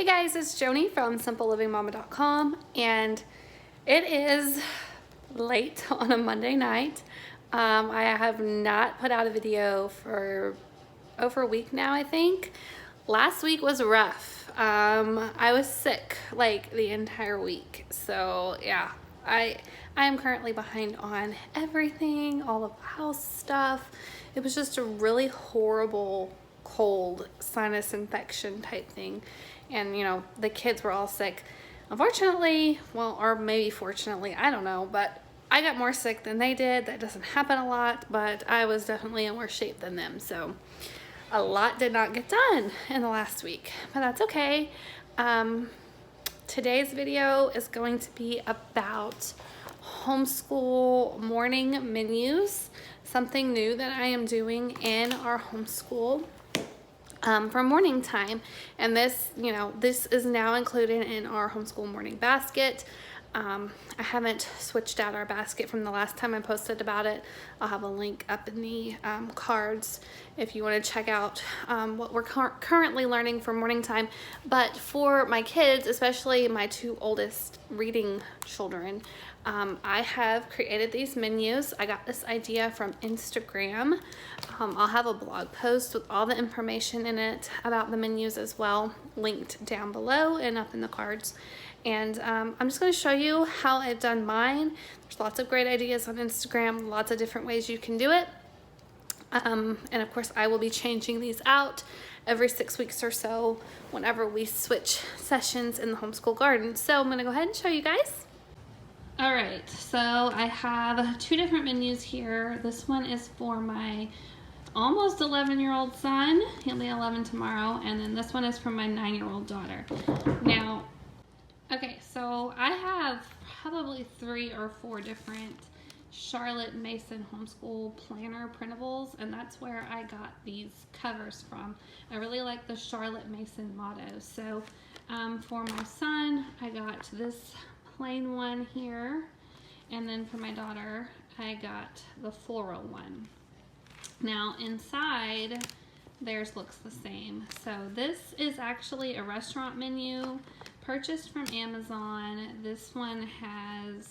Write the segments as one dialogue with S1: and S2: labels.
S1: Hey guys, it's Joanie from simplelivingmama.com, and it is late on a Monday night. I have not put out a video for over a week now, I think. Last week was rough. I was sick like the entire week, so yeah, I am currently behind on everything, all of the house stuff. It was just a really horrible cold sinus infection type thing, and you know, the kids were all sick. Unfortunately, well, or maybe fortunately, I don't know, but I got more sick than they did. That doesn't happen a lot, but I was definitely in worse shape than them, so a lot did not get done in the last week, but that's okay. Today's video is going to be about homeschool morning menus, something new that I am doing in our homeschool for morning time. And this, this is now included in our homeschool morning basket. I haven't switched out our basket from the last time I posted about it. I'll have a link up in the cards if you want to check out what we're currently learning for morning time. But for my kids, especially my two oldest reading children, I have created these menus. I got this idea from Instagram. I'll have a blog post with all the information in it about the menus as well, linked down below and up in the cards. And I'm just going to show you how I've done mine. There's lots of great ideas on Instagram, lots of different ways you can do it. And of course, I will be changing these out every 6 weeks or so whenever we switch sessions in the homeschool garden. So I'm going to go ahead and show you guys. All right, so I have two different menus here. This one is for my almost 11-year-old son. He'll be 11 tomorrow. And then this one is for my 9-year-old daughter. Now, okay, so I have probably 3 or 4 different Charlotte Mason homeschool planner printables, and that's where I got these covers from. I really like the Charlotte Mason motto. So for my son, I got this plain one here, and then for my daughter, I got the floral one. Now inside, theirs looks the same. So this is actually a restaurant menu purchased from Amazon. This one has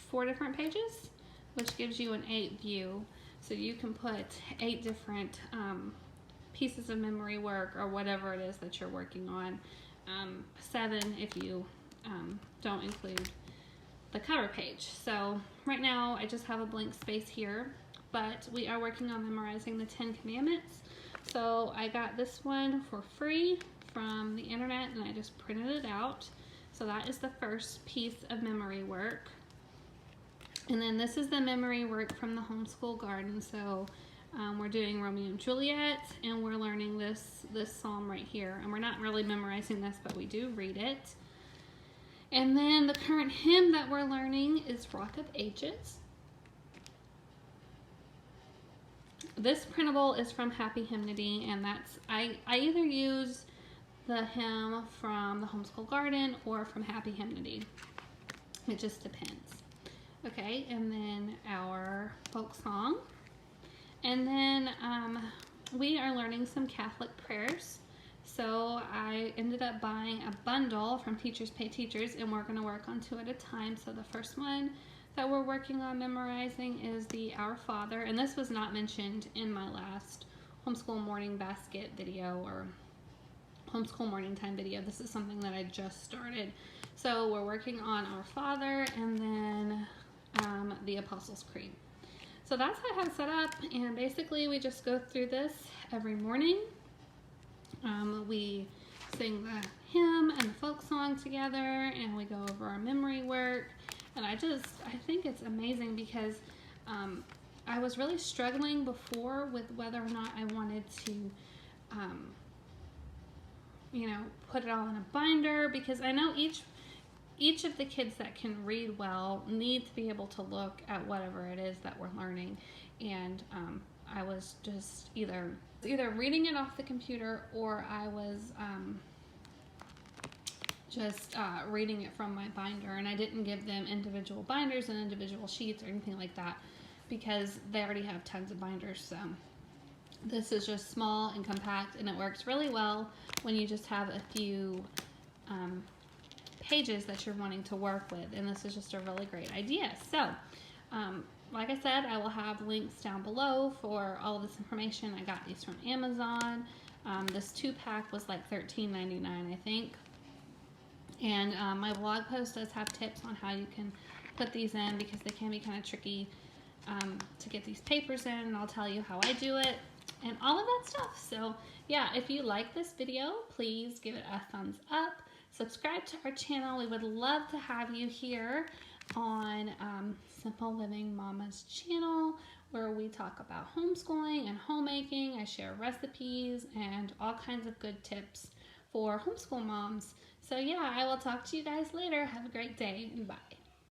S1: 4 different pages, which gives you an 8 view. So you can put 8 different pieces of memory work or whatever it is that you're working on. 7 if you don't include the cover page. So right now I just have a blank space here, but we are working on memorizing the 10 Commandments. So I got this one for free from the internet and I just printed it out. So that is the first piece of memory work. And then this is the memory work from the homeschool garden. So we're doing Romeo and Juliet, and we're learning this psalm right here. And we're not really memorizing this, but we do read it. And then the current hymn that we're learning is Rock of Ages. This printable is from Happy Hymnody, and that's I either use the hymn from the homeschool garden or from Happy Hymnody. It just depends. Okay, and then our folk song. And then we are learning some Catholic prayers. So I ended up buying a bundle from Teachers Pay Teachers, and we're going to work on 2 at a time. So the first one that we're working on memorizing is the Our Father, and this was not mentioned in my last homeschool morning basket video or homeschool morning time video. This is something that I just started. So we're working on Our Father and then the Apostles' Creed. So that's how I have it set up, and basically we just go through this every morning. We sing the hymn and the folk song together, and we go over our memory work. And I think it's amazing because I was really struggling before with whether or not I wanted to put it all in a binder, because I know each of the kids that can read well need to be able to look at whatever it is that we're learning. And I was just either reading it off the computer, or I was just reading it from my binder, and I didn't give them individual binders and individual sheets or anything like that because they already have tons of binders. So This is just small and compact, and it works really well when you just have a few pages that you're wanting to work with, and this is just a really great idea. So like I said, I will have links down below for all of this information. I got these from Amazon. This 2-pack was like $13.99, I think. And my blog post does have tips on how you can put these in, because they can be kind of tricky to get these papers in, and I'll tell you how I do it and all of that stuff. So yeah, if you like this video, please give it a thumbs up. Subscribe to our channel. We would love to have you here on Simple Living Mama's channel, where we talk about homeschooling and homemaking. I share recipes and all kinds of good tips for homeschool moms. So yeah, I will talk to you guys later. Have a great day, and bye.